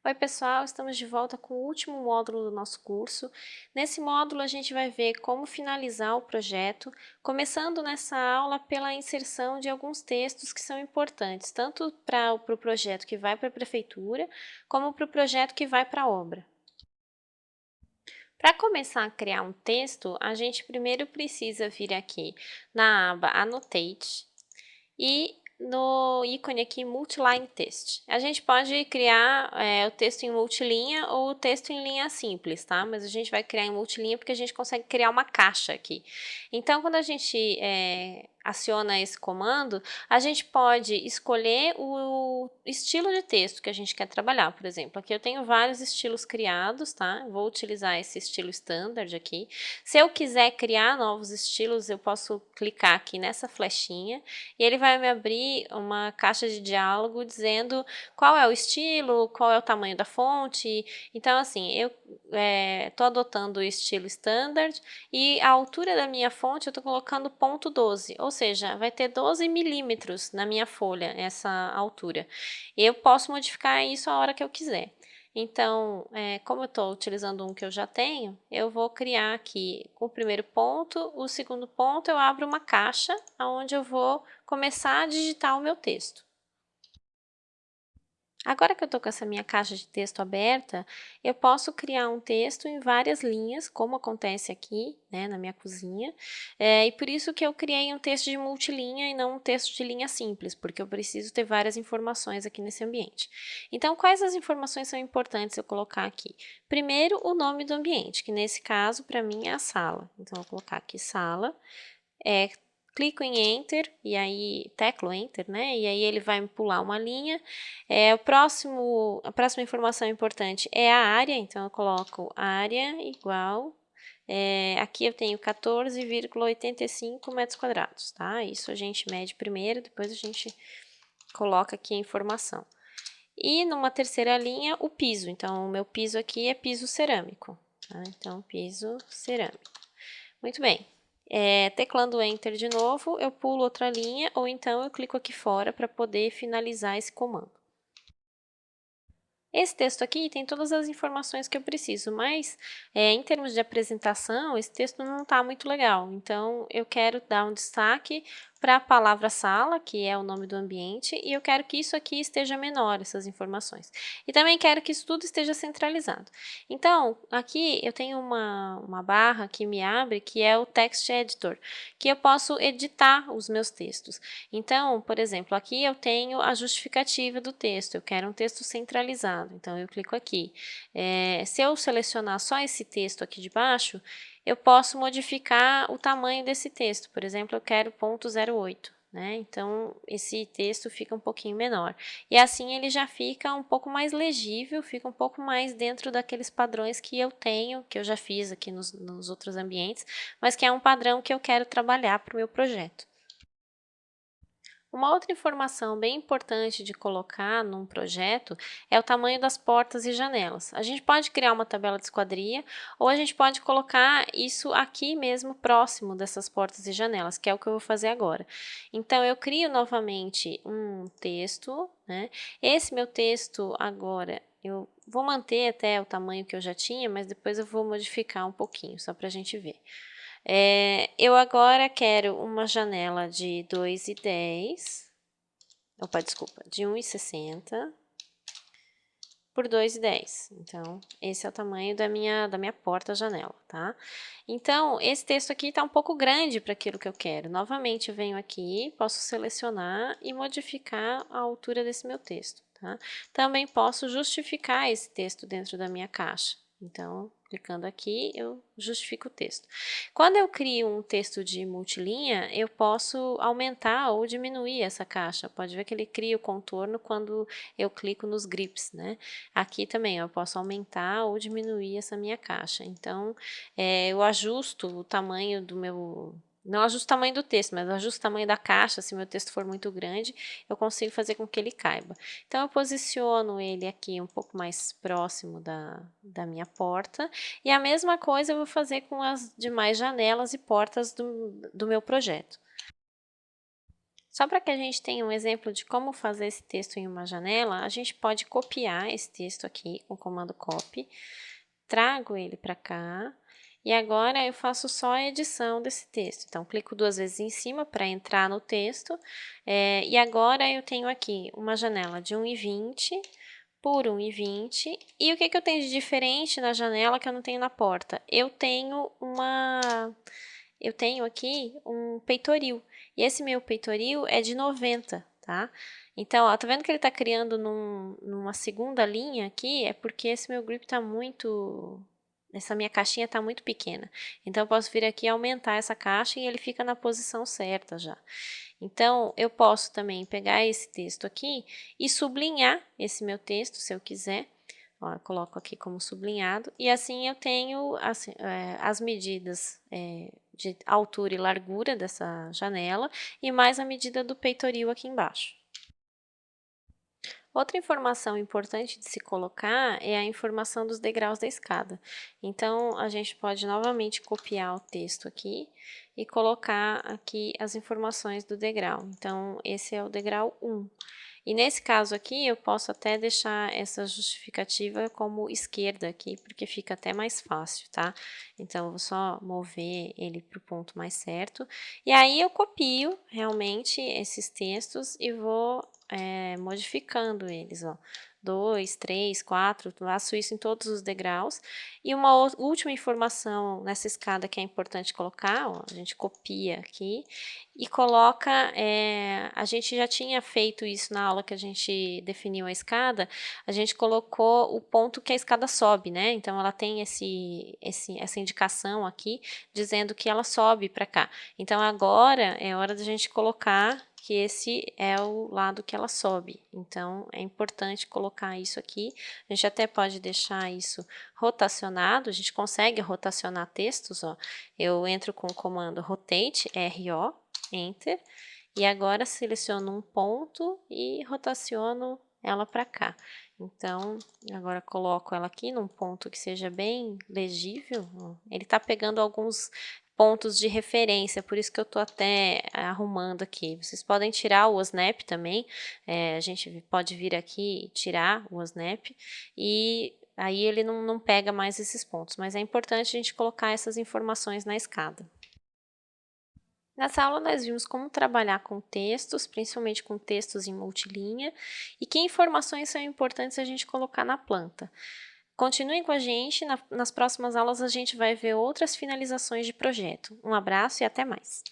Oi pessoal, estamos de volta com o último módulo do nosso curso. Nesse módulo a gente vai ver como finalizar o projeto, começando nessa aula pela inserção de alguns textos que são importantes, tanto para o projeto que vai para a prefeitura, como para o projeto que vai para a obra. Para começar a criar um texto, a gente primeiro precisa vir aqui na aba Annotate e no ícone aqui Multiline Text. A gente pode criar o texto em multilinha ou o texto em linha simples, tá? Mas a gente vai criar em multilinha porque a gente consegue criar uma caixa aqui. Então, quando a gente aciona esse comando, a gente pode escolher o estilo de texto que a gente quer trabalhar. Por exemplo, aqui eu tenho vários estilos criados, tá? Vou utilizar esse estilo standard aqui. Se eu quiser criar novos estilos, eu posso clicar aqui nessa flechinha e ele vai me abrir uma caixa de diálogo dizendo qual é o estilo, qual é o tamanho da fonte. Então, assim, eu estou adotando o estilo standard e a altura da minha fonte eu estou colocando ponto 12, ou seja, vai ter 12 milímetros na minha folha, essa altura. Eu posso modificar isso a hora que eu quiser. Então, como eu estou utilizando um que eu já tenho, eu vou criar aqui com o primeiro ponto, o segundo ponto eu abro uma caixa onde eu vou começar a digitar o meu texto. Agora que eu estou com essa minha caixa de texto aberta, eu posso criar um texto em várias linhas, como acontece aqui, né, na minha cozinha, e por isso que eu criei um texto de multilinha e não um texto de linha simples, porque eu preciso ter várias informações aqui nesse ambiente. Então, quais as informações são importantes eu colocar aqui? Primeiro, o nome do ambiente, que nesse caso, para mim, é a sala. Então, eu vou colocar aqui sala, clico em Enter, e aí teclo Enter, né? E aí ele vai me pular uma linha. A próxima informação importante é a área, então eu coloco área igual. Aqui eu tenho 14,85 metros quadrados, tá? Isso a gente mede primeiro, depois a gente coloca aqui a informação. E numa terceira linha, o piso. Então, o meu piso aqui é piso cerâmico, tá? Então, piso cerâmico. Muito bem. Teclando Enter de novo, eu pulo outra linha, ou então eu clico aqui fora para poder finalizar esse comando. Esse texto aqui tem todas as informações que eu preciso, mas em termos de apresentação, esse texto não está muito legal. Então, eu quero dar um destaque para a palavra sala, que é o nome do ambiente, e eu quero que isso aqui esteja menor, essas informações. E também quero que isso tudo esteja centralizado. Então, aqui eu tenho uma barra que me abre, que é o Text Editor, que eu posso editar os meus textos. Então, por exemplo, aqui eu tenho a justificativa do texto, eu quero um texto centralizado, então eu clico aqui. Se eu selecionar só esse texto aqui de baixo, eu posso modificar o tamanho desse texto, por exemplo, eu quero 0,08, né? Então, esse texto fica um pouquinho menor. E assim ele já fica um pouco mais legível, fica um pouco mais dentro daqueles padrões que eu tenho, que eu já fiz aqui nos outros ambientes, mas que é um padrão que eu quero trabalhar para o meu projeto. Uma outra informação bem importante de colocar num projeto é o tamanho das portas e janelas. A gente pode criar uma tabela de esquadria ou a gente pode colocar isso aqui mesmo próximo dessas portas e janelas, que é o que eu vou fazer agora. Então, eu crio novamente um texto, né? Esse meu texto agora, eu vou manter até o tamanho que eu já tinha, mas depois eu vou modificar um pouquinho, só para a gente ver. Eu agora quero uma janela de 2,10, desculpa, de 1,60 por 2,10. Então, esse é o tamanho da minha porta-janela, tá? Então, esse texto aqui está um pouco grande para aquilo que eu quero. Novamente, eu venho aqui, posso selecionar e modificar a altura desse meu texto, tá? Também posso justificar esse texto dentro da minha caixa. Então, clicando aqui, eu justifico o texto. Quando eu crio um texto de multilinha, eu posso aumentar ou diminuir essa caixa. Pode ver que ele cria o contorno quando eu clico nos grips, né? Aqui também eu posso aumentar ou diminuir essa minha caixa. Então, eu ajusto o tamanho do meu... Não ajusto o tamanho do texto, mas ajusto o tamanho da caixa. Se meu texto for muito grande, eu consigo fazer com que ele caiba. Então, eu posiciono ele aqui um pouco mais próximo da minha porta. E a mesma coisa eu vou fazer com as demais janelas e portas do meu projeto. Só para que a gente tenha um exemplo de como fazer esse texto em uma janela, a gente pode copiar esse texto aqui com o comando copy, trago ele para cá, e agora eu faço só a edição desse texto. Então, clico 2 vezes em cima para entrar no texto, e agora eu tenho aqui uma janela de 1,20 por 1,20. E o que eu tenho de diferente na janela que eu não tenho na porta? Eu tenho aqui um peitoril, e esse meu peitoril é de 90, tá? Então, ó, tá vendo que ele tá criando numa segunda linha aqui? É porque esse meu grip tá essa minha caixinha tá muito pequena. Então, eu posso vir aqui e aumentar essa caixa e ele fica na posição certa já. Então, eu posso também pegar esse texto aqui e sublinhar esse meu texto, se eu quiser. Ó, eu coloco aqui como sublinhado, e assim eu tenho assim, as medidas de altura e largura dessa janela, e mais a medida do peitoril aqui embaixo. Outra informação importante de se colocar é a informação dos degraus da escada. Então, a gente pode novamente copiar o texto aqui e colocar aqui as informações do degrau. Então, esse é o degrau 1. E nesse caso aqui, eu posso até deixar essa justificativa como esquerda aqui, porque fica até mais fácil, tá? Então, eu vou só mover ele para o ponto mais certo. E aí, eu copio realmente esses textos e vou modificando eles, ó. 2, 3, 4, faço isso em todos os degraus. E uma última informação nessa escada que é importante colocar, ó, a gente copia aqui e coloca, a gente já tinha feito isso na aula que a gente definiu a escada, a gente colocou o ponto que a escada sobe, né? Então, ela tem essa indicação aqui, dizendo que ela sobe para cá. Então, agora é hora da gente colocar que esse é o lado que ela sobe. Então, é importante colocar isso aqui. A gente até pode deixar isso rotacionado, a gente consegue rotacionar textos, ó. Eu entro com o comando rotate, R-O, Enter, e agora seleciono um ponto e rotaciono ela para cá. Então, agora coloco ela aqui num ponto que seja bem legível. Ó. Ele está pegando alguns pontos de referência, por isso que eu estou até arrumando aqui. Vocês podem tirar o OSNAP também, a gente pode vir aqui e tirar o OSNAP, e aí ele não pega mais esses pontos, mas é importante a gente colocar essas informações na escada. Nessa aula nós vimos como trabalhar com textos, principalmente com textos em multilinha, e que informações são importantes a gente colocar na planta. Continuem com a gente, nas próximas aulas a gente vai ver outras finalizações de projeto. Um abraço e até mais!